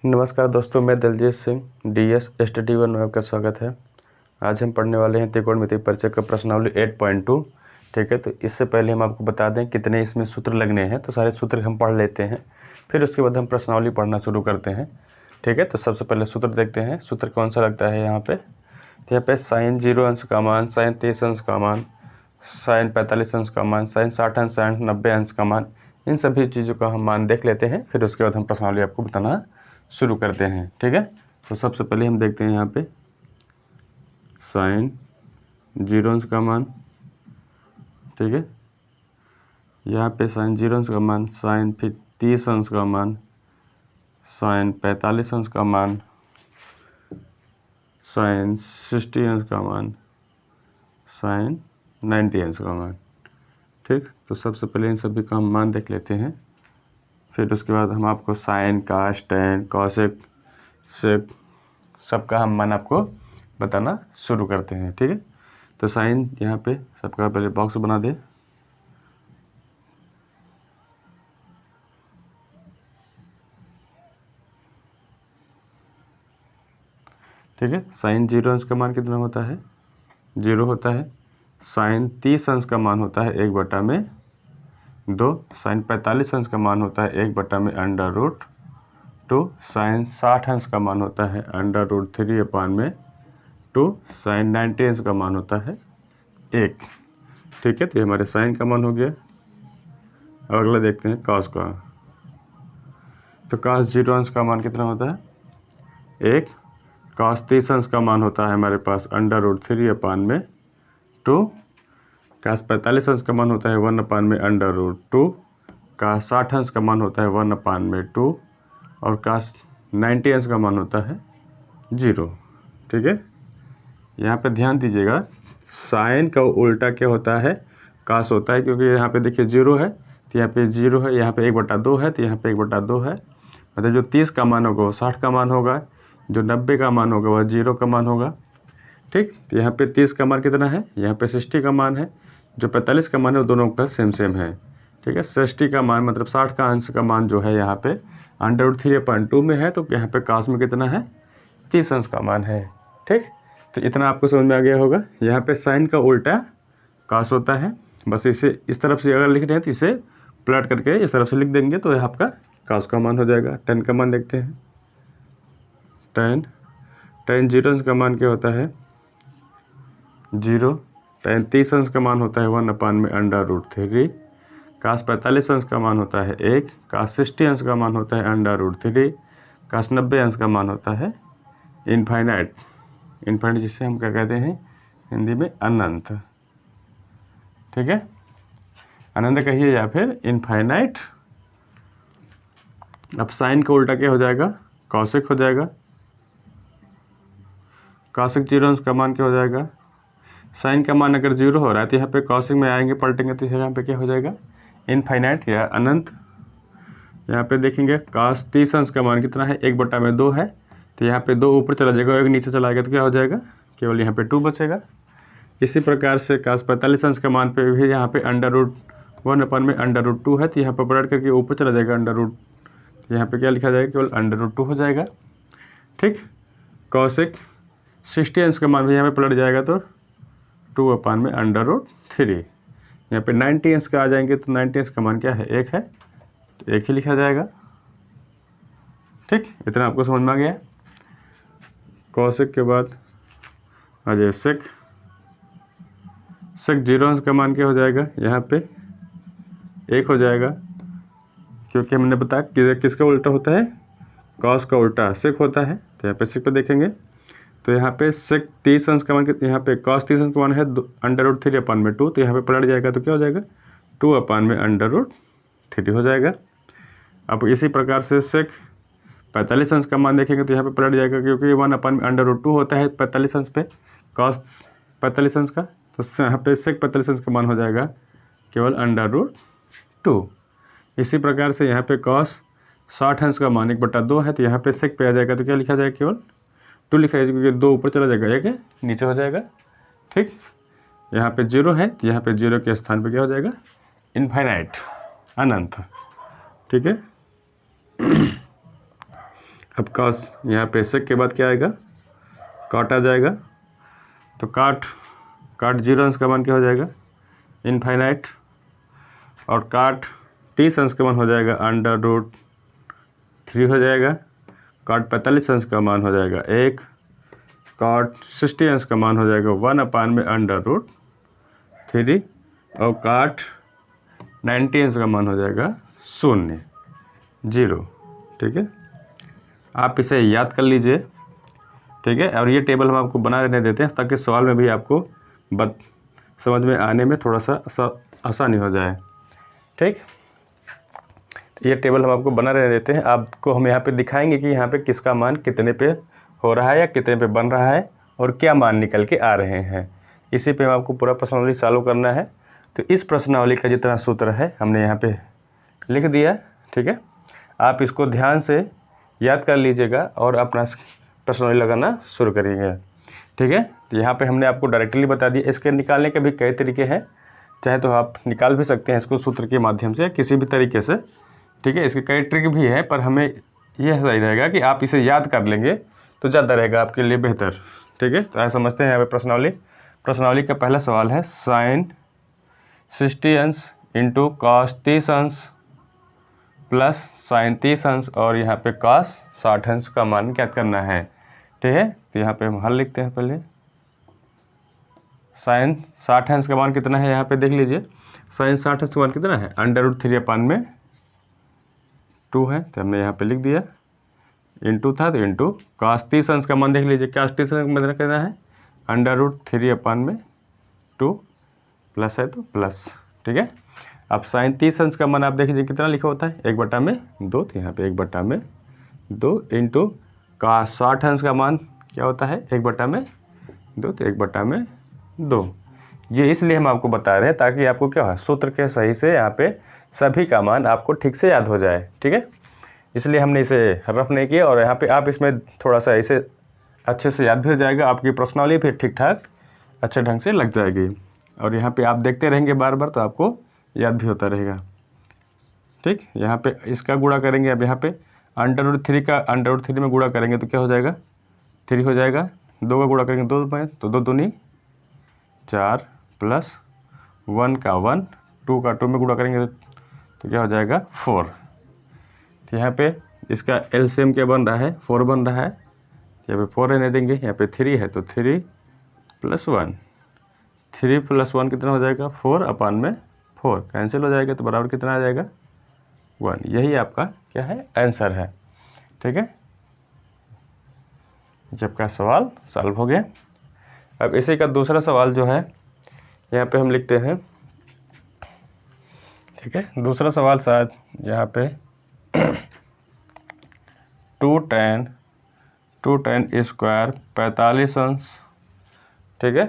नमस्कार दोस्तों, मैं Daljeet Singh DS study one में आपका स्वागत है। आज हम पढ़ने वाले हैं त्रिकोणमितीय परिचय का प्रश्नावली 8.2। ठीक है, तो इससे पहले हम आपको बता दें कितने इसमें सूत्र लगने हैं, तो सारे सूत्र हम पढ़ लेते हैं, फिर उसके बाद हम प्रश्नावली पढ़ना शुरू करते हैं। ठीक है, तो सबसे पहले सूत्र देखते हैं। सूत्र कौन सा लगता है यहाँ पे? तो यहाँ पे sin 0 अंश का मान, sin 30 अंश का मान, sin 45 अंश का मान, sin 60 अंश, sin 90 अंश का मान, इन सभी चीज़ों का हम मान देख लेते हैं, फिर उसके बाद हम प्रश्नावली आपको बताना शुरू करते हैं। ठीक है, तो सबसे पहले हम देखते हैं यहाँ पे sin 0 अंश का मान। ठीक है, यहाँ पे sin 0 अंश का मान, sin 30 अंश का मान, sin 45 अंश का मान, sin 60 अंश का मान, sin 90 अंश का मान। ठीक, तो सबसे पहले इन सभी का हम मान देख लेते हैं, फिर उसके बाद हम आपको साइन, कास, टैन, कॉसेक, सेक सबका हम मान आपको बताना शुरू करते हैं। ठीक है, तो साइन यहाँ पे सबका पहले बॉक्स बना दे। ठीक है, साइन 0 अंश का मान कितना होता है? 0 होता है। साइन 30 अंश का मान होता है 1/2। साइन 45 अंश का मान होता है 1/√2। साइन 60 अंश का मान होता है √3/2। साइन 90 अंश का मान होता है 1। ठीक है, तो ये हमारे साइन का मान हो गया। अब अगला देखते हैं कॉस का। तो कॉस 0 अंश का मान कितना होता है? 1। कॉस 30 अंश का मान होता है हमारे पास √3/2। कॉस 45 अंश का मान होता है 1/√2। कॉस 60 अंश का मान होता है 1/2 और कॉस 90 अंश का मान होता है 0। ठीक है, यहाँ पे ध्यान दीजिएगा, साइन का उल्टा क्या होता है? कॉस होता है, क्योंकि यहाँ पे देखिए 0 है तो यहाँ पे 0 है, यहाँ पे 1/2 है तो यहाँ पे 1/2 है। मतलब जो 30 का मान होगा वो 60 का मान होगा, जो 90 का मान होगा वह 0 का मान होगा। ठीक, तो यहाँ पे 30 का मान कितना है? यहाँ पे 60 का मान है। जो 45 का मान है वो दोनों का सेम है। ठीक है, 60 का मान मतलब 60 का अंश का मान जो है यहाँ पे √3/2 में है, तो यहाँ पे कॉस में कितना है? 30 अंश का मान है। ठीक, तो इतना आपको समझ में आ गया होगा। यहाँ पे साइन का उल्टा कॉस होता है, बस इसे इस तरफ से अगर लिख रहे हैं तो इसे प्लट करके इस तरफ से लिख देंगे तो यह आपका कॉस का मान हो जाएगा। टेन का मान देखते हैं। टेन 0 अंश का मान क्या होता है? 0। टेन 30 अंश का मान होता है 1/√3। कॉस 45 अंश का मान होता है 1। कॉस 60 अंश का मान होता है √3। कॉस 90 अंश का मान होता है इनफाइनाइट। इनफाइनाइट जिसे हम क्या कहते हैं हिंदी में? अनंत। ठीक है, अनंत कहिए या फिर इनफाइनाइट। अब साइन का उल्टा क्या हो जाएगा? कॉसेक हो जाएगा। कॉसेक 0 अंश का मान क्या हो जाएगा? साइन का मान अगर 0 हो रहा है तो यहाँ पे कॉसेक में आएंगे, पलटेंगे तो यहाँ पे क्या हो जाएगा? इनफाइनाइट या अनंत। यहाँ पे देखेंगे कॉस 30 अंश का मान कितना है? 1/2 है, तो यहाँ पे 2 ऊपर चला जाएगा और 1 नीचे चला गया तो क्या हो जाएगा? केवल यहाँ पे 2 बचेगा। इसी प्रकार से कॉस 45 अंश का मान पे भी यहाँ पे √1/√2 है, तो यहाँ पर पलट करके ऊपर चला जाएगा √, यहाँ पे क्या लिखा जाएगा? केवल √2 हो जाएगा। ठीक, कॉसेक 60 अंश का मान भी यहाँ पे पलट जाएगा तो 2/√3। यहाँ पे 90 अंश का आ जाएंगे तो 90 अंश का मान क्या है? 1 है, तो 1 ही लिखा जाएगा। ठीक, इतना आपको समझ में आ गया। कॉसेक के बाद आ जाए सेक। सेक 0 अंश का मान क्या हो जाएगा? यहाँ पे 1 हो जाएगा, क्योंकि हमने बताया कि किसका उल्टा होता है? कॉस का उल्टा सेक होता है। तो यहाँ पे सेक पे देखेंगे तो यहाँ पे सेक 30 अंश का मान, यहाँ पे कॉस 30 अंश का मान है √3/2, तो यहाँ पे पलट जाएगा तो क्या हो जाएगा? 2/√3 हो जाएगा। अब इसी प्रकार से सेक 45 अंश का मान देखेंगे तो यहाँ पे पलट जाएगा, क्योंकि 1/√2 होता है 45 अंश पे कॉस 45 अंश का, तो यहाँ पे सेक 45 अंश का मान हो जाएगा केवल √2। इसी प्रकार से यहाँ पे कॉस 60 अंश का मान 1/2 है, तो यहाँ पे सेक पे आ जाएगा तो क्या लिखा जाएगा? केवल 2 लिखा जाएगा, क्योंकि 2 ऊपर चला जाएगा 1 नीचे हो जाएगा। ठीक, यहाँ पे 0 है तो यहाँ पे 0 के स्थान पे क्या हो जाएगा? इनफाइनाइट, अनंत। ठीक है, अब कॉस यहाँ पे सेक के बाद क्या आएगा, कॉट आ जाएगा। तो काट 0 अंश का मान क्या हो जाएगा, इनफाइनाइट। और काट 30 अंश का मान हो जाएगा √3 हो जाएगा। काट 45 अंश का मान हो जाएगा 1। काट 60 अंश का मान हो जाएगा 1/√3। और काट 90 अंश का मान हो जाएगा 0। ठीक है, आप इसे याद कर लीजिए। ठीक है, और ये टेबल हम आपको बना रहने देते हैं ताकि सवाल में भी आपको समझ में आने में थोड़ा सा आसानी हो जाए। ठीक, ये टेबल हम आपको बना रहने देते हैं। आपको हम यहाँ पे दिखाएंगे कि यहाँ पे किसका मान कितने पे हो रहा है या कितने पे बन रहा है और क्या मान निकल के आ रहे हैं। इसी पे हम आपको पूरा प्रश्नावली चालू करना है। तो इस प्रश्नावली का जितना सूत्र है हमने यहाँ पे लिख दिया। ठीक है, आप इसको ध्यान से याद कर लीजिएगा और अपना प्रश्नावली लगाना शुरू करिएगा। ठीक है, तो यहाँ पे हमने आपको डायरेक्टली बता दिया। इसके निकालने के भी कई तरीके हैं, चाहे तो आप निकाल भी सकते हैं इसको सूत्र के माध्यम से किसी भी तरीके से। ठीक है, इसके कई ट्रिक भी है, पर हमें यह सही रहेगा कि आप इसे याद कर लेंगे तो ज़्यादा रहेगा आपके लिए बेहतर। ठीक है, तो ऐसा समझते हैं यहाँ पे प्रश्नावली का पहला सवाल है sin 60 अंश इंटू कॉस 30 अंश प्लस साइन 30 अंश और यहाँ पे कॉस 60 अंश का मान क्या करना है। ठीक है, तो यहाँ पे हम हल लिखते हैं। पहले साइन 60 अंश का मान कितना है, यहाँ पे देख लीजिए। साइन 60 अंश का मान कितना है, √3/2 है, तो हमने यहाँ पे लिख दिया। इंटू था तो इंटू कॉस 30 अंश का मान देख लीजिए। कॉस 30 अंश का मतलब कितना है, √3/2 प्लस है तो प्लस। ठीक है, अब साइन 30 अंश का मान आप देख लीजिए कितना लिखा होता है, 1/2। तो यहाँ पे 1/2 इंटू कॉस 60 अंश का मान क्या होता है, 1/2 तो 1/2। ये इसलिए हम आपको बता रहे हैं ताकि आपको क्या है, सूत्र के सही से यहाँ पे सभी का मान आपको ठीक से याद हो जाए। ठीक है, इसलिए हमने इसे रफ नहीं किया और यहाँ पे आप इसमें थोड़ा सा इसे अच्छे से याद भी हो जाएगा। आपकी प्रश्नावली फिर ठीक ठाक अच्छे ढंग से लग जाएगी और यहाँ पे आप देखते रहेंगे बार बार तो आपको याद भी होता रहेगा। ठीक, यहाँ पे इसका गुणा करेंगे। अब यहाँ पे √3 का √3 में गुणा करेंगे तो क्या हो जाएगा, 3 हो जाएगा। 2 का गुणा करेंगे 2 में तो 2 दूनी 4 प्लस 1 का 1, 2 का 2 में गुणा करेंगे तो क्या हो जाएगा 4। तो यहाँ पे इसका एलसीएम क्या बन रहा है, 4 बन रहा है। यहाँ पे 4 रहने देंगे, यहाँ पे 3 है तो 3 + 1, 3 + 1 कितना हो जाएगा, 4/4 कैंसिल हो जाएगा तो बराबर कितना आ जाएगा 1। यही आपका क्या है, आंसर है। ठीक है, जब का सवाल सॉल्व हो गया। अब इसी का दूसरा सवाल जो है यहाँ पे हम लिखते हैं। ठीक है, दूसरा सवाल शायद यहाँ पे 2tan² 45 अंश। ठीक है,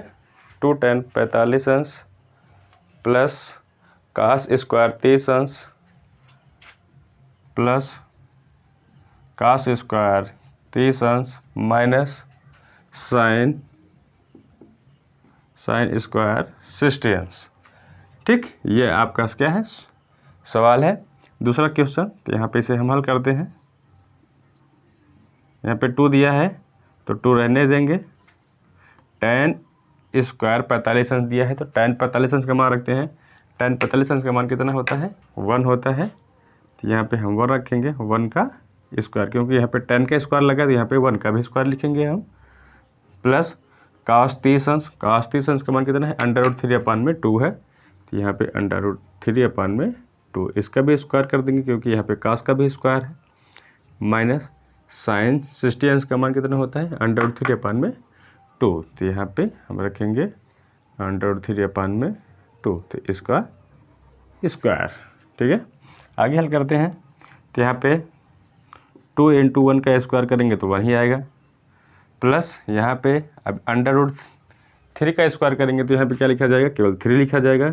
2tan 45 अंश प्लस cos² 30 अंश प्लस cos² 30 अंश माइनस साइन² 60 अंश। ठीक, ये आपका क्या है, सवाल है। दूसरा क्वेश्चन, तो यहाँ पे इसे हम हल करते हैं। यहाँ पे 2 दिया है तो 2 रहने देंगे। tan² 45 अंश दिया है तो tan 45 अंश का मान रखते हैं। tan 45 अंश का मान कितना होता है, 1 होता है। तो यहाँ पे हम 1 रखेंगे, 1 का स्क्वायर, क्योंकि यहाँ पे tan का स्क्वायर लगा तो यहाँ पे 1 का भी स्क्वायर लिखेंगे हम। प्लस cos 30 अंश का मान कितना है, √3/2 है। तो यहाँ पे √3/2 इसका भी स्क्वायर कर देंगे क्योंकि यहाँ पे cos का भी स्क्वायर है। माइनस साइन 60 अंश का मान कितना होता है, √3/2। तो यहाँ पे हम रखेंगे √3/2 तो इसका स्क्वायर। ठीक है, आगे हल करते हैं। तो यहाँ पे 2 × 1 का स्क्वायर करेंगे तो 1 ही आएगा। प्लस यहाँ पे अब √3 का स्क्वायर करेंगे तो यहाँ पे क्या लिखा जाएगा, केवल 3 लिखा जाएगा,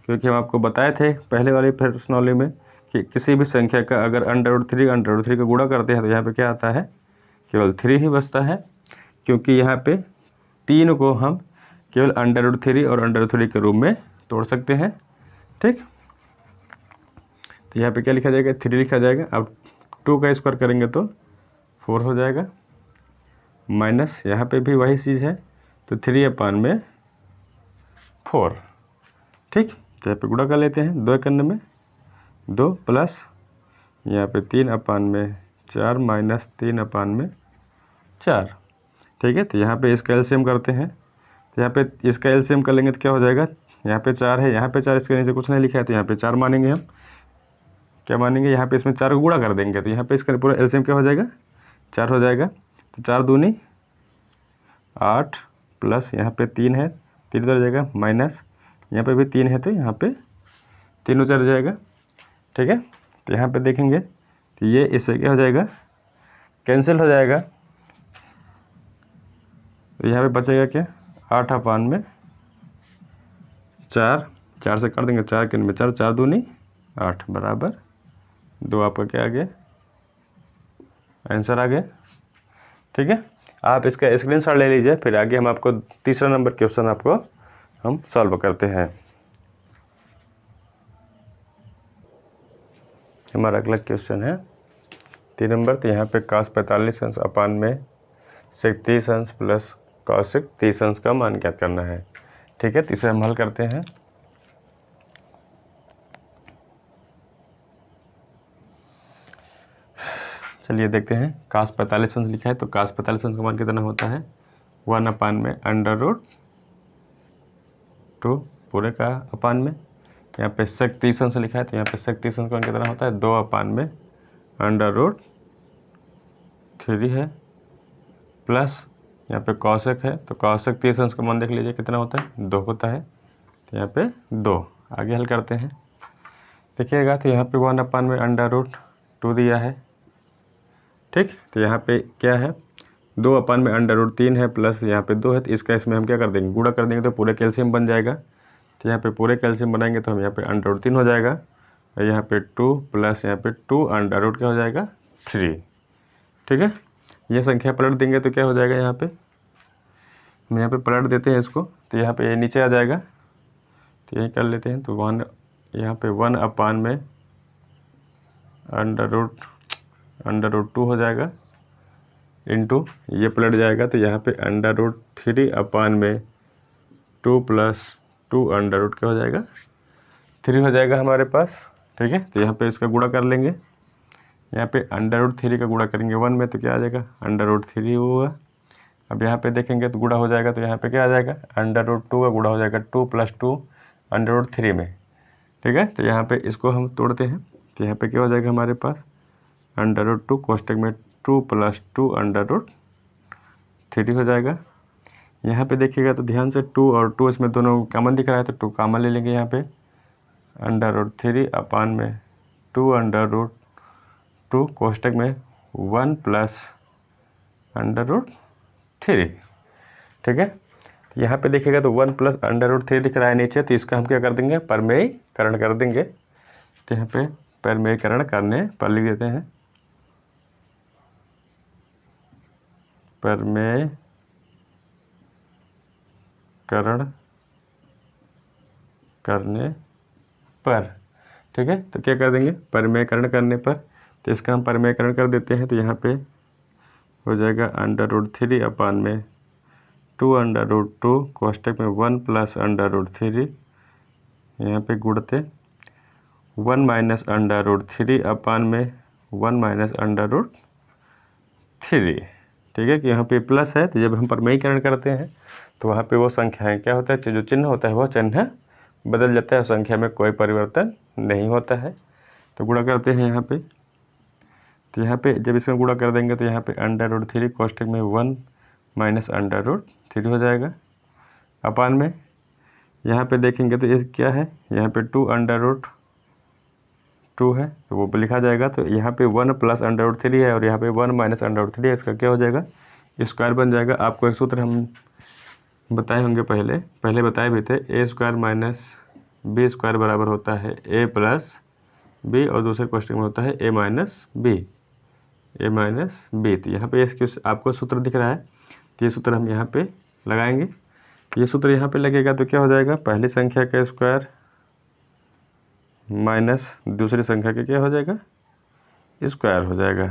क्योंकि हम आपको बताए थे पहले वाले प्रश्नावली में कि किसी भी संख्या का अगर √3 का गुणा करते हैं तो यहाँ पे क्या आता है, केवल 3 ही बचता है, क्योंकि यहाँ पे 3 को हम केवल √3 और √3 के रूप में तोड़ सकते हैं। ठीक, तो यहाँ पे क्या लिखा जाएगा, 3 लिखा जाएगा। अब 2 का स्क्वायर करेंगे तो 4 हो जाएगा, माइनस यहाँ पे भी वही चीज़ है तो 3/4। ठीक, तो यहाँ पे गुणा कर लेते हैं, 2 करने में 2 प्लस यहाँ पे 3/4 माइनस 3/4। ठीक है, तो यहाँ पे इसका एलसीएम करते हैं, तो यहाँ पे इसका एलसीएम कर लेंगे तो क्या हो जाएगा, यहाँ पे 4 है, यहाँ पे 4, इसके नीचे कुछ नहीं लिखा है तो यहाँ पे 4 मानेंगे हम। क्या मानेंगे, यहाँ पे इसमें 4 को गुणा कर देंगे तो यहाँ पे इसका पूरा एलसीएम क्या हो जाएगा, 4 हो जाएगा। तो 4 दूनी 8 प्लस यहाँ पे 3 है, 3 उधर जाएगा, माइनस यहाँ पे भी 3 है तो यहाँ पे 3 उधर जाएगा। ठीक है, तो यहाँ पे देखेंगे तो ये इससे क्या हो जाएगा, कैंसिल हो जाएगा। तो यहाँ पे बचेगा क्या, 8/4, 4 से कर देंगे, 4 के में 4, 4 दूनी 8 बराबर 2। आपका क्या आ गया, आंसर आ गया। ठीक है, आप इसका स्क्रीनशॉट ले लीजिए, फिर आगे हम आपको तीसरा नंबर क्वेश्चन आपको हम सॉल्व करते हैं। हमारा अगला क्वेश्चन है 3 नंबर। तो यहाँ पे cos 45 अंश अपान में sec 30 अंश प्लस cos 30 अंश का मान ज्ञात करना है। ठीक है, तीसरा हम हल करते हैं। चलिए देखते हैं, cos 45 अंश लिखा है तो cos 45 अंश का मान कितना होता है, 1/√2 पूरे का अपान में। यहाँ पे sec 30 अंश लिखा है तो यहाँ पे sec 30 अंश का मान कितना होता है, 2/√3 है, प्लस यहाँ पे cosec है तो cosec 30 अंश का मान देख लीजिए कितना होता है, 2 होता है, तो यहाँ पे 2। आगे हल करते हैं, देखिएगा तो यहाँ पे 1/√2 दिया है। ठीक, तो यहाँ पे क्या है, 2/√3 है, प्लस यहाँ पे 2 है, तो इसका इसमें हम क्या कर देंगे, गुणा कर देंगे तो पूरे कैल्शियम बन जाएगा। तो यहाँ पे पूरे कैल्शियम बनाएंगे तो हम यहाँ पे √3 हो जाएगा, और यहाँ पे 2 प्लस यहाँ पे 2 क्या हो जाएगा, 3। ठीक है, ये संख्या पलट देंगे तो क्या हो जाएगा, यहाँ पे हम यहाँ पे पलट देते हैं इसको, तो यहाँ पे ये नीचे आ जाएगा, तो यही कर लेते हैं। तो 1 यहाँ पे 1/√2 हो जाएगा, इंटू ये पलट जाएगा तो यहाँ पे √3/2 प्लस 2 क्या हो जाएगा, 3 हो जाएगा हमारे पास। ठीक है, तो यहाँ पे इसका गुणा कर लेंगे, यहाँ पे √3 का गुणा करेंगे 1 में तो क्या आ जाएगा, √3 होगा। अब यहाँ पे देखेंगे तो गुणा हो जाएगा तो यहाँ पे क्या आ जाएगा, √2 का गुणा हो जाएगा 2 + 2 √3 में। ठीक है, तो यहाँ पे इसको हम तोड़ते हैं तो यहाँ पे क्या हो जाएगा हमारे पास, √2 कोष्टक में 2 + 2 √3 हो जाएगा। यहाँ पे देखिएगा तो ध्यान से 2 और 2 इसमें दोनों कॉमन दिख रहा है तो 2 कॉमन ले लेंगे। यहाँ पे √3 अपान में 2 कोष्टक में 1 + √3। ठीक है, तो यहाँ पे देखिएगा तो 1 + √3 दिख रहा है नीचे, तो इसका हम क्या कर देंगे, परमेयीकरण कर देंगे। तो यहाँ पे परमेयीकरण करने पर लिख देते हैं, परमेयीकरण करने पर। ठीक है, तो क्या कर देंगे, परमेयीकरण करने पर, तो इसका हम परमेयीकरण कर देते हैं। तो यहाँ पे हो जाएगा √3 अपान में 2 कोष्टक में 1 + √3, यहाँ पे गुणते 1 - √3 अपान में 1 - √3। ठीक है, कि यहाँ पे प्लस है तो जब हम परमेयीकरण करते हैं तो वहाँ पे वो संख्याएँ क्या होता है, जो चिन्ह होता है वो चिन्ह बदल जाता है, संख्या में कोई परिवर्तन नहीं होता है। तो गुणा करते हैं यहाँ पे, तो यहाँ पे जब इसका गुणा कर देंगे तो यहाँ पे √3 कोष्टक में 1 - √3 हो जाएगा, अपान में यहाँ पे देखेंगे तो ये क्या है, यहाँ पे 2 √2 है तो वो लिखा जाएगा। तो यहाँ पे 1 + √3 है और यहाँ पे 1 - √3 है, इसका क्या हो जाएगा, स्क्वायर बन जाएगा। आपको एक सूत्र हम बताए होंगे, पहले बताए भी थे, a² - b² बराबर होता है a + b, और दूसरे क्वेश्चन में होता है a - b। तो यहाँ पे इसके आपको सूत्र दिख रहा है, तो ये सूत्र हम यहाँ पे लगाएंगे। ये सूत्र यहाँ पे लगेगा तो क्या हो जाएगा, पहली संख्या का स्क्वायर माइनस दूसरी संख्या का क्या हो जाएगा, स्क्वायर हो जाएगा।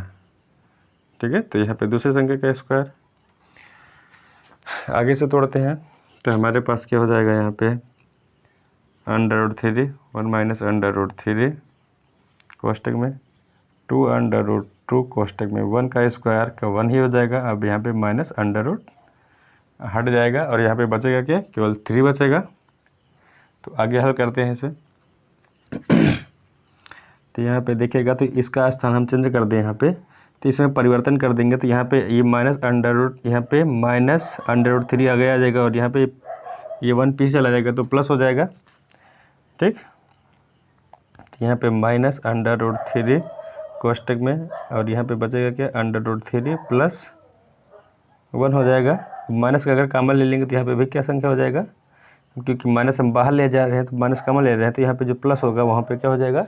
ठीक है। तो यहाँ पे दूसरी संख्या का स्क्वायर। आगे से तोड़ते हैं तो हमारे पास क्या हो जाएगा, यहाँ पे √3 1 माइनस √3 कोष्टक में 2 कोष्टक में 1 का स्क्वायर का 1 ही हो जाएगा। अब यहाँ पे माइनस √ हट जाएगा और यहाँ पे बचेगा क्या, केवल 3 बचेगा। तो आगे हल करते हैं इसे। तो यहाँ पे देखिएगा तो इसका स्थान हम चेंज कर दें यहाँ पे, तो इसमें परिवर्तन कर देंगे। तो यहाँ पे ये माइनस यहाँ पे माइनस √3 आगे आ जाएगा और यहाँ पे ये 1 पीछे चला जाएगा तो प्लस हो जाएगा। ठीक, तो यहाँ पे माइनस √3 कोष्टक में और यहाँ पे बचेगा क्या, √3 प्लस 1 हो जाएगा। माइनस का अगर कॉमन ले लेंगे तो यहाँ पे भी क्या संख्या हो जाएगा, क्योंकि माइनस हम बाहर ले जा रहे हैं तो माइनस कॉमन ले रहे हैं, तो यहाँ पे जो प्लस होगा वहाँ पे क्या हो जाएगा,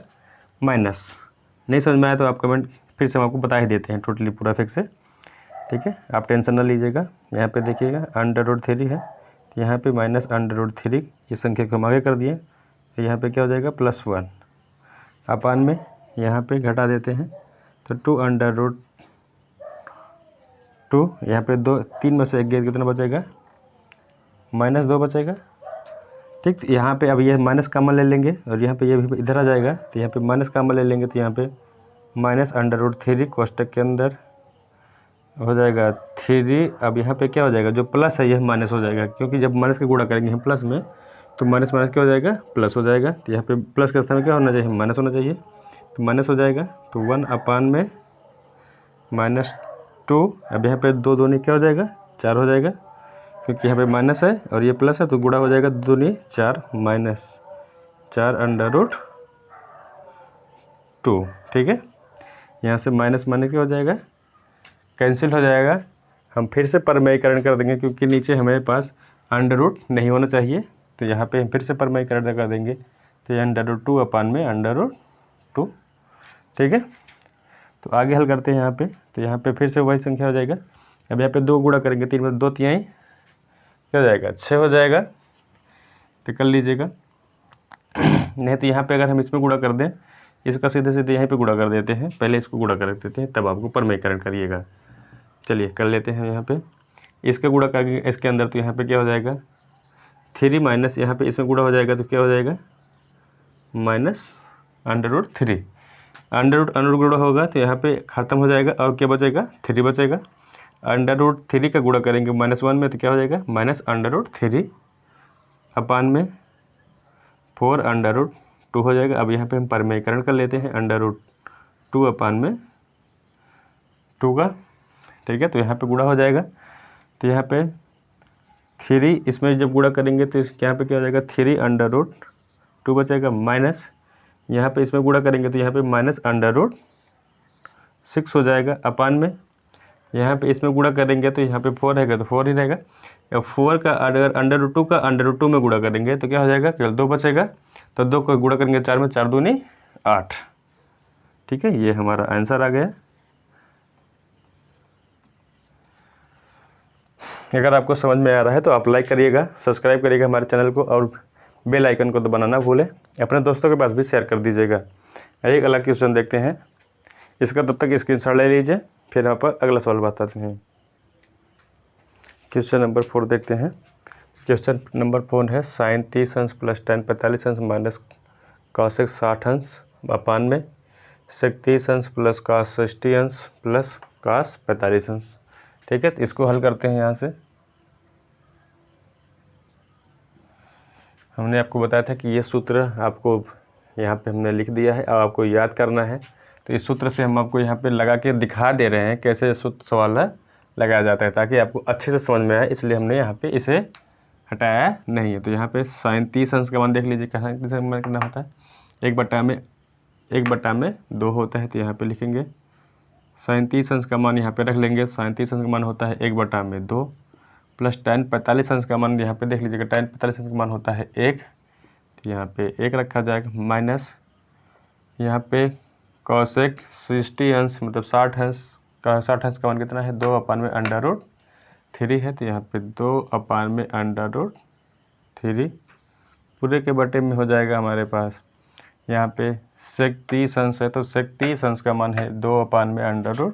माइनस। नहीं समझ में आया तो आप कमेंट फिर से हम आपको बता ही देते हैं टोटली पूरा फिक्स है। ठीक है, आप टेंशन ना लीजिएगा। यहाँ पे देखिएगा √3 है तो यहाँ पे माइनस √3 ये संख्या को हम आगे कर दिए, तो यहाँ पे क्या हो जाएगा, +1 अपान में यहाँ पे घटा देते हैं तो 2 यहाँ पे 3 में से 1 गया कितना बचेगा, -2 बचेगा। ठीक, तो यहाँ पे अब ये माइनस कॉमन ले लेंगे और यहाँ पे ये भी इधर आ जाएगा, तो यहाँ पे माइनस कॉमन ले लेंगे तो यहाँ पे माइनस √3 कोष्टक के अंदर हो जाएगा 3। अब यहाँ पे क्या हो जाएगा, जो प्लस है यह माइनस हो जाएगा, क्योंकि जब माइनस का गुणा करेंगे हम प्लस में तो माइनस माइनस क्या हो जाएगा, प्लस हो जाएगा। तो यहाँ पे प्लस के स्थान में क्या होना चाहिए, माइनस होना चाहिए, तो माइनस हो जाएगा। तो 1 अपान में -2। अब यहाँ पे 2 दूनी क्या हो जाएगा, 4 हो जाएगा, क्योंकि यहाँ पे माइनस है और ये प्लस है तो गुणा हो जाएगा, 2 दूनी 4 -4 √2। ठीक है, यहाँ से माइनस माइनस क्या हो जाएगा, कैंसिल हो जाएगा। हम फिर से परमयीकरण कर देंगे क्योंकि नीचे हमारे पास √ नहीं होना चाहिए, तो यहाँ पे हम फिर से परमयीकरण कर देंगे, तो ये √2 अपान में √2। ठीक है, तो आगे हल करते हैं यहाँ पे। तो यहाँ पे फिर से वही संख्या हो जाएगा। अब यहाँ पे 2 गुणा करेंगे, 3 में 2 तिहाई क्या हो जाएगा, 6 हो जाएगा। तो कर लीजिएगा। नहीं तो यहाँ पे अगर हम इसमें गुणा कर दें, इसका सीधे सीधे यहीं पे गुणा कर देते हैं, पहले इसको गुणा कर देते हैं तब आपको परमयीकरण करिएगा। चलिए कर लेते हैं यहाँ पे, इसका गुणा करके इसके अंदर, तो यहाँ पे क्या हो जाएगा, 3 माइनस यहाँ पे इसमें गुणा हो जाएगा तो क्या हो जाएगा, -√3। √= गुणा होगा तो यहाँ पे ख़त्म हो जाएगा और क्या बचेगा, 3 बचेगा। √3 का गुणा करेंगे -1 में तो क्या हो जाएगा, -√3 अपान में 4 √2 हो जाएगा। अब यहाँ पे हम परमयीकरण कर लेते हैं, √2 अपान में 2 का। ठीक है, तो यहाँ पे गुणा हो जाएगा, तो यहाँ पे 3 इसमें जब गुणा करेंगे तो यहाँ पे क्या हो जाएगा, 3 √2 बचेगा, माइनस यहाँ पे इसमें गुणा करेंगे तो यहाँ पे -√6 हो जाएगा अपान में यहाँ पे इसमें गुणा करेंगे तो यहाँ पे 4 रहेगा तो 4 ही रहेगा। या 4 का अगर √2 का √2 में गुणा करेंगे तो क्या हो जाएगा, केवल 2 बचेगा, तो 2 को गुणा करेंगे 4 में, 4 दूनी 8। ठीक है, ये हमारा आंसर आ गया। अगर आपको समझ में आ रहा है तो आप लाइक करिएगा, सब्सक्राइब करिएगा हमारे चैनल को और बेल आइकन को दबाना ना भूलें। अपने दोस्तों के पास भी शेयर कर दीजिएगा। एक अलग क्वेश्चन देखते हैं, इसका तब तक स्क्रीनशॉट ले लीजिए, फिर आप अगला सवाल बताते हैं। क्वेश्चन नंबर 4 देखते हैं। क्वेश्चन नंबर 4 है sin 30 अंश प्लस tan 45 अंश माइनस cos 60 अंश अपान में sec 30 अंश प्लस cos 60 अंश प्लस cos 45 अंश। ठीक है, तो इसको हल करते हैं। यहाँ से हमने आपको बताया था कि ये सूत्र आपको यहाँ पे हमने लिख दिया है, अब आपको याद करना है। तो इस सूत्र से हम आपको यहाँ पे लगा के दिखा दे रहे हैं कैसे सूत्र सवाल लगाया जाता है, ताकि आपको अच्छे से समझ में आए, इसलिए हमने यहाँ पे इसे हटाया नहीं है। तो यहाँ पे sin 30 अंश का मान देख लीजिए, कहाँ कितना होता है, 1/2 होता है। तो यहाँ पे लिखेंगे sin 30 अंश का मान यहाँ पे रख लेंगे, sin 30 अंश का मान होता है 1/2 प्लस tan 45 अंश का मान यहाँ पे देख लीजिएगा, tan 45 अंश का मान होता है 1, तो यहाँ पे 1 रखा जाएगा, माइनस यहाँ पे cos 60 अंश मतलब 60 अंश का मान कितना है, 2/√3 है। तो यहाँ पे 2/√3 पूरे के बटे में हो जाएगा हमारे पास। यहाँ पे sec 30 अंश है तो sec 30 अंश का मान है 2/√3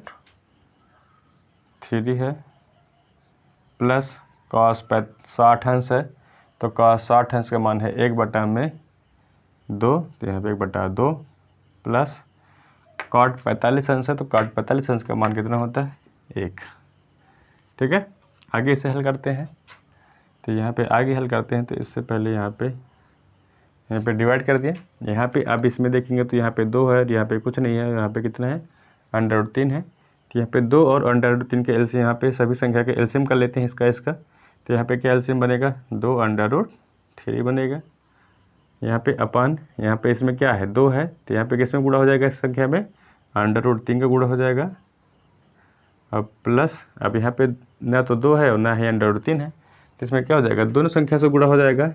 3 है प्लस cos 60 अंश है तो cos 60 अंश का मान है 1/2, तो यहाँ पे 1/2 प्लस cot 45 अंश है तो cot 45 अंश का मान कितना होता है 1। ठीक है, आगे इसे हल करते हैं। तो यहाँ पे आगे हल करते हैं तो इससे पहले यहाँ पे डिवाइड कर दिए। यहाँ पे अब इसमें देखेंगे तो यहाँ पे 2 है और यहाँ पे कुछ नहीं है, यहाँ पे कितना है √3 है। तो यहाँ पे 2 और √3 के एलसीएम, यहाँ पे सभी संख्या के एलसीएम कर लेते हैं इसका। तो यहाँ पे क्या एलसीएम बनेगा 2 √3 बनेगा। यहाँ पे अपान, यहाँ पे इसमें क्या है 2 है तो यहाँ पे किस में गुणा हो जाएगा इस संख्या में √3 का गुणा हो जाएगा। अब प्लस, अब यहाँ पे ना तो 2 है और ना ही √3 है तो इसमें क्या हो जाएगा दोनों संख्या से गुणा हो जाएगा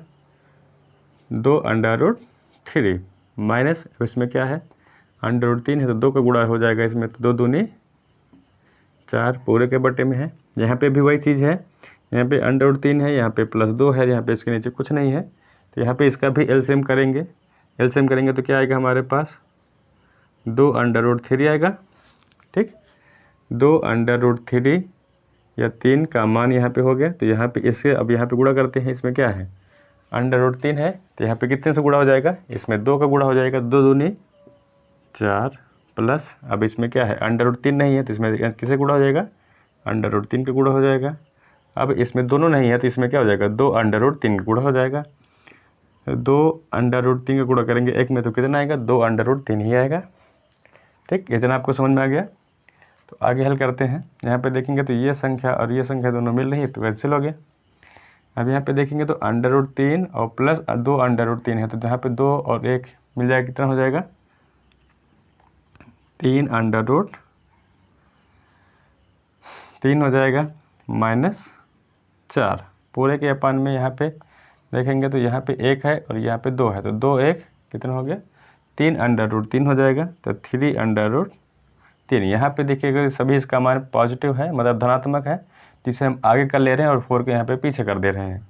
2 √3 माइनस, इसमें क्या है √3 है तो 2 का गुणा हो जाएगा इसमें, तो 2 दूनी 4 पूरे के बटे में है। यहाँ पे भी वही चीज़ है, यहाँ पे √3 है, यहाँ पे +2 है, यहाँ पे इसके नीचे कुछ नहीं है। तो यहाँ पे इसका भी एलसीएम करेंगे, तो क्या आएगा हमारे पास 2 √3 आएगा। ठीक, 2 √3 या 3 का मान यहाँ पे हो गया। तो यहाँ पे इससे अब यहाँ पे गुणा करते हैं, इसमें क्या है √3 है तो यहाँ पे कितने से गुणा हो जाएगा इसमें 2 का गुणा हो जाएगा, 2 दूनी 4 प्लस, अब इसमें क्या है √3 नहीं है तो इसमें किसे गुणा हो जाएगा √3 का गुणा हो जाएगा। अब इसमें दोनों नहीं है तो इसमें क्या हो जाएगा 2 √3 का गुणा हो जाएगा। 2 √3 का गुणा करेंगे एक में तो कितना आएगा 2 √3 ही आएगा। ठीक, इतना आपको समझ में आ गया। तो आगे हल करते हैं। यहाँ पे देखेंगे तो ये संख्या और ये संख्या दोनों मिल रही है तो कैंसिल हो गया। अब यहाँ पे देखेंगे तो √3 और प्लस 2 √3 है तो जहाँ पे 2 और 1 मिल जाएगा कितना हो जाएगा 3 हो जाएगा -4 पूरे के अपान में। यहाँ पे देखेंगे तो यहाँ पे 1 है और यहाँ पे 2 है तो 2 1 कितना हो गया 3 √3 हो जाएगा। तो 3 √3, यहाँ पे देखिएगा सभी इसका मान पॉजिटिव है मतलब धनात्मक है, जिसे हम आगे कर ले रहे हैं और 4 को यहाँ पे पीछे कर दे रहे हैं।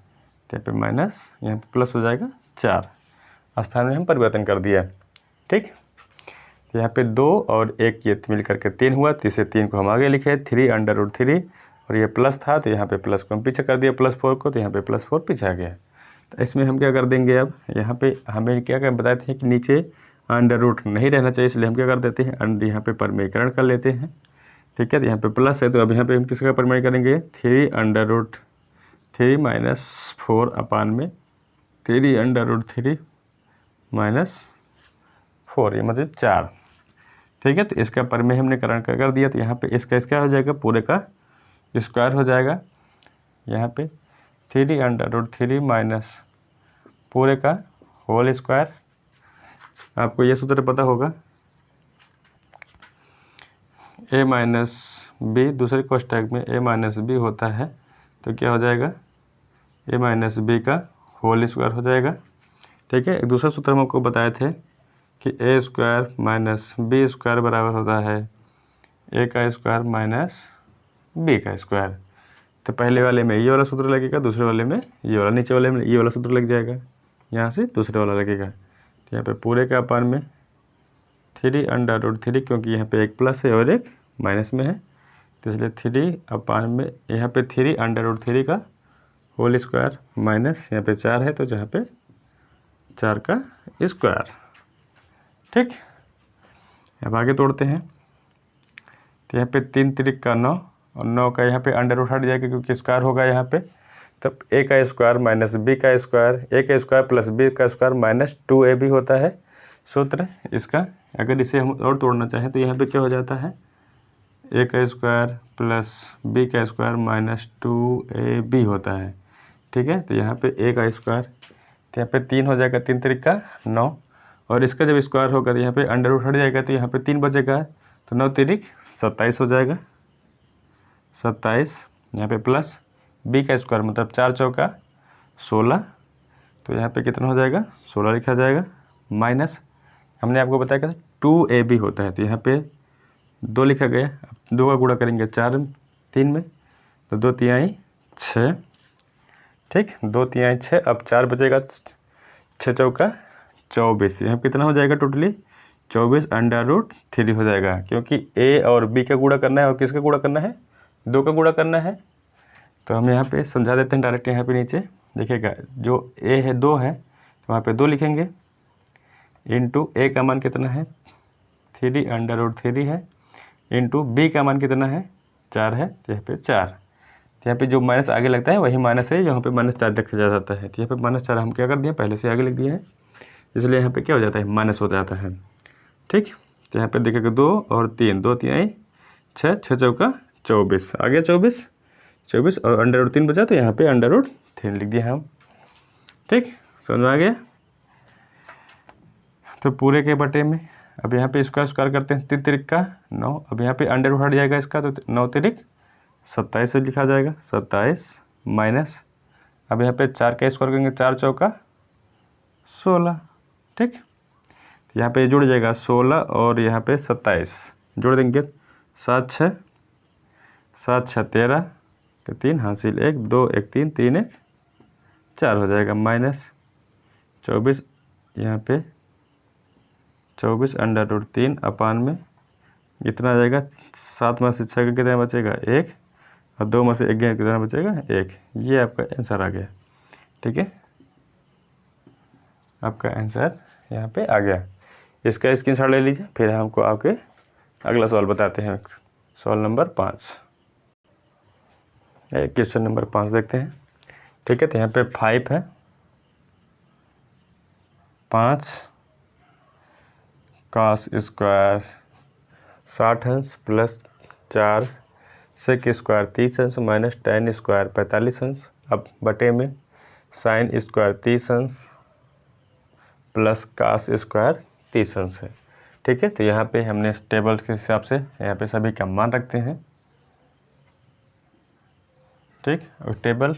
तो यहाँ पे माइनस, यहाँ पे प्लस हो जाएगा 4, स्थान में हम परिवर्तन कर दिया। ठीक, तो यहाँ पे 2 और 1 ये मिल करके 3 हुआ तो इसे 3 को हम आगे लिखे 3 √3 और ये प्लस था तो यहाँ पे प्लस को हम पीछे कर दिया +4 को, तो यहाँ पे +4 पीछे आ गया। तो इसमें हम क्या कर देंगे, अब यहाँ पे हमें क्या बताए थे कि नीचे √ नहीं रहना चाहिए, इसलिए हम क्या कर देते हैं यहाँ पे परिमेयकरण कर लेते हैं। ठीक है, तो यहाँ पे प्लस है तो अब यहाँ पे हम किसका परिमेय करेंगे 3 √3 -4 अपान में 3 √3 -4 ये मतलब 4। ठीक है, तो इसका परिमेय हमने करण कर दिया। तो यहाँ पे इसका क्या हो जाएगा पूरे का स्क्वायर हो जाएगा। यहाँ पे 3 √3 माइनस पूरे का होल स्क्वायर। आपको ये सूत्र पता होगा a - b दूसरे कोष्ठक में a - b होता है तो क्या हो जाएगा a - b का होल स्क्वायर हो जाएगा। ठीक है, एक दूसरा सूत्र हम आपको बताए थे कि a² - b² बराबर होता है a का स्क्वायर b का स्क्वायर। तो पहले वाले में ये वाला सूत्र लगेगा, दूसरे वाले में ये वाला, नीचे वाले में ये वाला सूत्र लग जाएगा, यहाँ से दूसरे वाला लगेगा। तो यहाँ पे पूरे का अपान में 3 √3 क्योंकि यहाँ पे एक प्लस है और एक माइनस में है तो इसलिए 3 अपान में यहाँ पे 3 √3 का होल स्क्वायर माइनस यहाँ पे 4 है तो जहाँ पे 4 का स्क्वायर। ठीक, अब आगे तोड़ते हैं। तो यहाँ पे 3 3 का 9 और 9 का यहाँ पे √ हट जाएगा क्योंकि स्क्वायर होगा यहाँ पे, तब a का स्क्वायर -b का स्क्वायर, a का स्क्वायर प्लस b का स्क्वायर -2ab होता है सूत्र इसका। अगर इसे हम और तोड़ना चाहें तो यहाँ पे क्या हो जाता है a का स्क्वायर प्लस b का स्क्वायर -2ab होता है। ठीक है, तो यहाँ पे a का स्क्वायर, तो यहाँ पे 3 हो जाएगा, 3 3 का 9 और इसका जब स्क्वायर होगा तो यहाँ पे √ हट जाएगा तो यहाँ पे 3 बचेगा तो 9 3 27 हो जाएगा 27। यहाँ पे प्लस b का स्क्वायर मतलब 4 चौका 16 तो यहाँ पे कितना हो जाएगा 16 लिखा जाएगा माइनस हमने आपको बताया कि 2ab होता है तो यहाँ पे 2 लिखा गया। अब 2 का गुणा करेंगे 4 3 में तो 2 तिहाई 6। ठीक, 2 तिहाई 6, अब 4 बचेगा 6 चौका 24, यहाँ कितना हो जाएगा टोटली 24 √3 हो जाएगा क्योंकि a और b का गुणा करना है और किसका गुणा करना है 2 का गुणा करना है, तो हम यहाँ पे समझा देते हैं डायरेक्ट। यहाँ पे नीचे देखिएगा जो a है 2 है, तो वहाँ पे 2 लिखेंगे, इंटू a का मान कितना है 3 √3 है, इंटू b का मान कितना है 4 है, तो यहाँ पे 4। तो यहाँ पे जो माइनस आगे लगता है वही माइनस है, यहाँ पे -4 देखा जा जाता है। तो यहाँ पे -4 हम क्या कर दिए, पहले से आगे लिख दिए हैं, इसलिए यहाँ पे क्या हो जाता है, माइनस हो जाता है। ठीक, तो यहाँ पे देखिएगा 2 और 3, 2 3 आई 6, 6 चौका 24, आ गया 24 और √3 बचा, तो यहाँ पे √3 लिख दिया हम। ठीक, समझ में आ गया। तो पूरे के बटे में अब यहाँ पे स्क्वायर करते हैं, 3 तिरिक का 9, अब यहाँ पे अंडर हट जाएगा इसका, तो 9 तिरिक 27 से लिखा जाएगा, 27 माइनस, अब यहाँ पे 4 का स्क्वायर करेंगे, 4 चौका 16। ठीक, तो यहाँ पे जुड़ जाएगा 16 और यहाँ पे 27 जोड़ देंगे, 7 6 13 के 3 हासिल 1 2 1 3 3 1 4 हो जाएगा, माइनस 24, यहाँ पे 24 √3 अपान में कितना आ जाएगा, 7 में से 6 का कितना बचेगा 1 और 2 में से 1 गया कितना बचेगा 1। ये आपका आंसर आ गया। ठीक है, आपका आंसर यहाँ पे आ गया। इसका स्क्रीनशॉट ले लीजिए, फिर हमको आपके अगला सवाल बताते हैं। सवाल नंबर 5, क्वेश्चन नंबर 5 देखते हैं। ठीक है, तो यहाँ पे 5 है, 5 cos स्क्वायर 60 अंश प्लस 4 सेक स्क्वायर 30 अंश माइनस tan स्क्वायर 45 अंश, अब बटे में sin स्क्वायर 30 अंश प्लस cos स्क्वायर 30 अंश है। ठीक है, तो यहाँ पे हमने टेबल के हिसाब से यहाँ पे सभी का मान रखते हैं। ठीक, और टेबल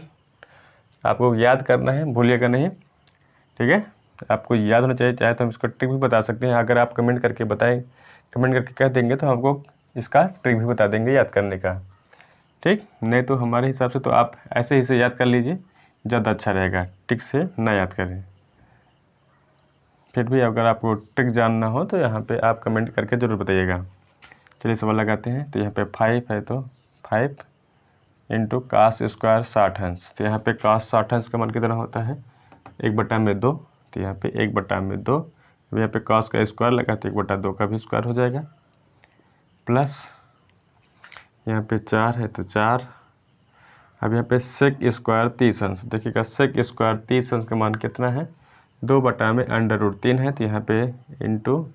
आपको याद करना है, भूलिएगा नहीं। ठीक है, आपको याद होना चाहिए, चाहे तो हम इसको ट्रिक भी बता सकते हैं। अगर आप कमेंट करके बताएं, कमेंट करके कह देंगे तो हमको इसका ट्रिक भी बता देंगे याद करने का। ठीक, नहीं तो हमारे हिसाब से तो आप ऐसे ही से याद कर लीजिए, ज़्यादा अच्छा रहेगा, ट्रिक से ना याद करें। फिर भी अगर आपको ट्रिक जानना हो तो यहाँ पे आप कमेंट करके ज़रूर बताइएगा। चलिए सवाल लगाते हैं। तो यहाँ पे 5 है, तो 5 इंटू cos स्क्वायर 60 अंश, तो यहाँ पे cos 60 अंश का मान कितना होता है 1/2, तो यहाँ पे 1/2, अब यहाँ पे cos का स्क्वायर लगा तो 1/2 का भी स्क्वायर हो जाएगा, प्लस यहाँ पे 4 है तो 4, अब यहाँ पे सेक स्क्वायर 30 अंश, देखिएगा सेक स्क्वायर 30 अंश का मान कितना है 2/√3 है, तो यहाँ पे इंटू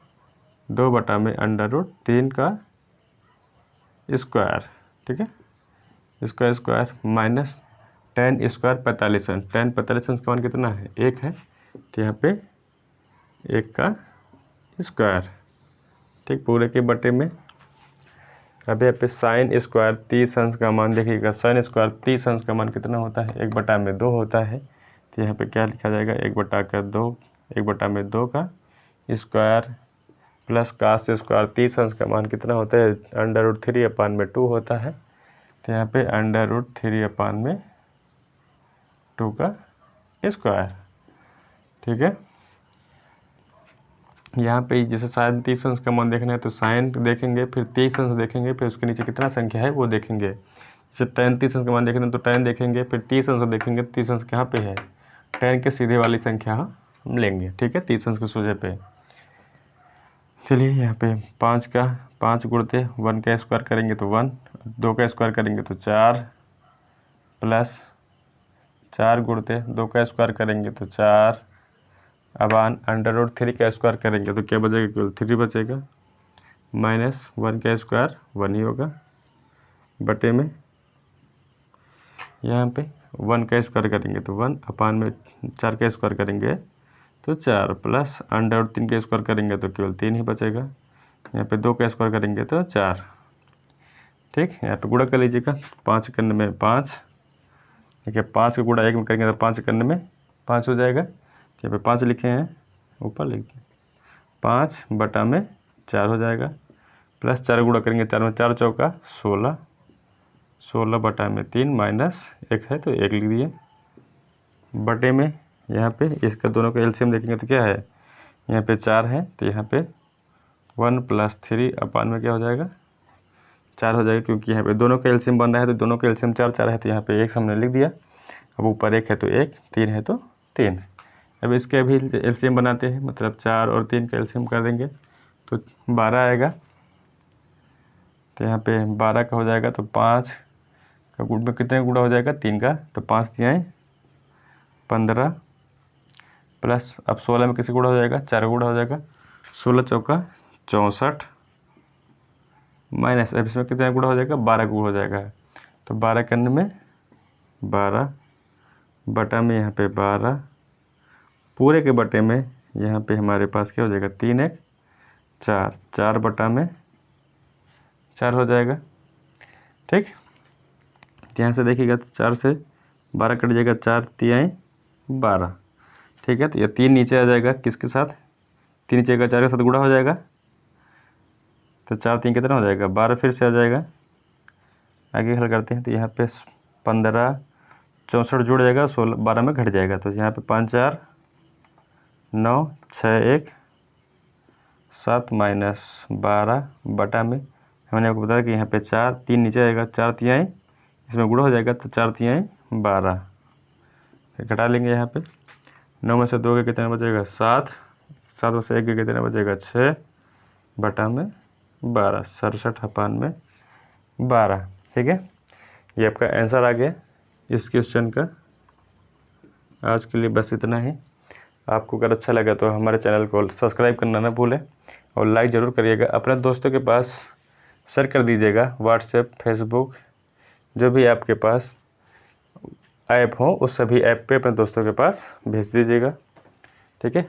2/√3 का स्क्वायर। ठीक है, इसका स्क्वायर माइनस tan स्क्वायर 45 अंश, tan 45 अंश का मान कितना है 1 है, तो यहाँ पे 1 का स्क्वायर। ठीक, पूरे के बटे में अब यहाँ पे साइन स्क्वायर 30 अंश का मान देखिएगा, साइन स्क्वायर 30 अंश का मान कितना होता है 1/2 होता है, तो यहाँ पे क्या लिखा जाएगा 1/2 का स्क्वायर प्लस cos स्क्वायर 30 अंश का मान कितना होता है √3/2 होता है, तो यहाँ पे √3/2 का स्क्वायर। ठीक है, यहाँ पे जैसे साइन 30 अंश का मान देखना है तो साइन देखेंगे, फिर 30 अंश देखेंगे, फिर उसके नीचे कितना संख्या है वो देखेंगे। जैसे tan 30 अंश का मान देखना है तो tan देखेंगे, फिर 30 अंश देखेंगे, 30 अंश कहाँ पे है, tan के सीधे वाली संख्या हम लेंगे। ठीक है, 30 अंश के सोजे पे। चलिए यहाँ पे 5 गुणते 1 का स्क्वायर करेंगे तो 1, 2 का स्क्वायर करेंगे तो 4, प्लस 4 गुणते 2 का स्क्वायर करेंगे तो 4, अब √3 का स्क्वायर करेंगे तो क्या बचेगा, केवल 3 बचेगा, माइनस 1 का स्क्वायर 1 ही होगा, बटे में यहाँ पे 1 का स्क्वायर करेंगे तो 1, अपान में 4 का स्क्वायर करेंगे तो 4, प्लस √3 का स्क्वायर करेंगे तो केवल 3 ही बचेगा, यहाँ पे 2 का स्क्वायर करेंगे तो 4। ठीक, यहाँ पे गुणा कर लीजिएगा, 5 करने में 5, देखिए 5 का गुणा 1 में करेंगे तो 5 करने में 5 हो जाएगा, यहाँ पे 5 लिखे हैं, ऊपर लिख दें 5/4 हो जाएगा, प्लस 4 गुणा करेंगे 4 में 4 चौका 16, 16/3 माइनस 1 है तो 1 लिख दिए, बटे में यहाँ पे इसका दोनों का एलसीएम देखेंगे तो क्या है, यहाँ पे 4 है तो यहाँ पे 1 + 3 अपान में क्या हो जाएगा 4 हो जाएगा, क्योंकि यहाँ पे दोनों का एलसीएम बन रहा है तो दोनों का एलसीएम 4 4 है, तो यहाँ पे 1 हमने लिख दिया। अब ऊपर 1 है तो 1, 3 है तो 3। अब इसके भी एलसीएम बनाते हैं, मतलब 4 और 3 का एलसीएम कर देंगे तो 12 आएगा। तो यहाँ पे 12 का हो जाएगा तो 5 का गुण में कितने गुणा हो जाएगा, 3 का, तो 5 तिहाई 15 प्लस अब 16 में किसी गुणा हो जाएगा, 4 गुणा हो जाएगा, 16 चौका 64 माइनस अब इसमें कितना गुणा हो जाएगा, 12 गुणा हो जाएगा। तो 12 करने में 12 बटा में यहाँ पे 12 पूरे के बटे में यहाँ पे हमारे पास क्या हो जाएगा, 3 1 4, 4 बटा में 4 हो जाएगा। ठीक, यहाँ से देखिएगा तो 4 से 12 कट जाएगा, 4 तिहाई 12। ठीक है, तो ये 3 नीचे आ जाएगा, किसके साथ, 3 नीचे का 4 के साथ गुणा हो जाएगा, तो 4 3 कितना हो जाएगा, 12 फिर से आ जाएगा। आगे हल करते हैं तो यहाँ पे 15 64 जुड़ जाएगा, 16 12 में घट जाएगा, तो यहाँ पे 5 4 9 6 1 7 माइनस 12 बटा में मैंने आपको बताया कि यहाँ पे 4 3 नीचे आएगा, 4 तिहाई इसमें गुणा हो जाएगा, तो 4 तिहाई 12 घटा लेंगे। यहाँ पे 9 में से 2 के कितना बचेगा, 7, 7 में से 1 के कितना बचेगा, 6 बटा में 12, 67 अपान में 12। ठीक है, ये आपका आंसर आ गया इस क्वेश्चन का। आज के लिए बस इतना ही। आपको अगर अच्छा लगा तो हमारे चैनल को सब्सक्राइब करना ना भूलें और लाइक ज़रूर करिएगा। अपने दोस्तों के पास शेयर कर दीजिएगा, व्हाट्सएप, फेसबुक, जो भी आपके पास ऐप हो उस सभी ऐप पे अपने दोस्तों के पास भेज दीजिएगा। ठीक है।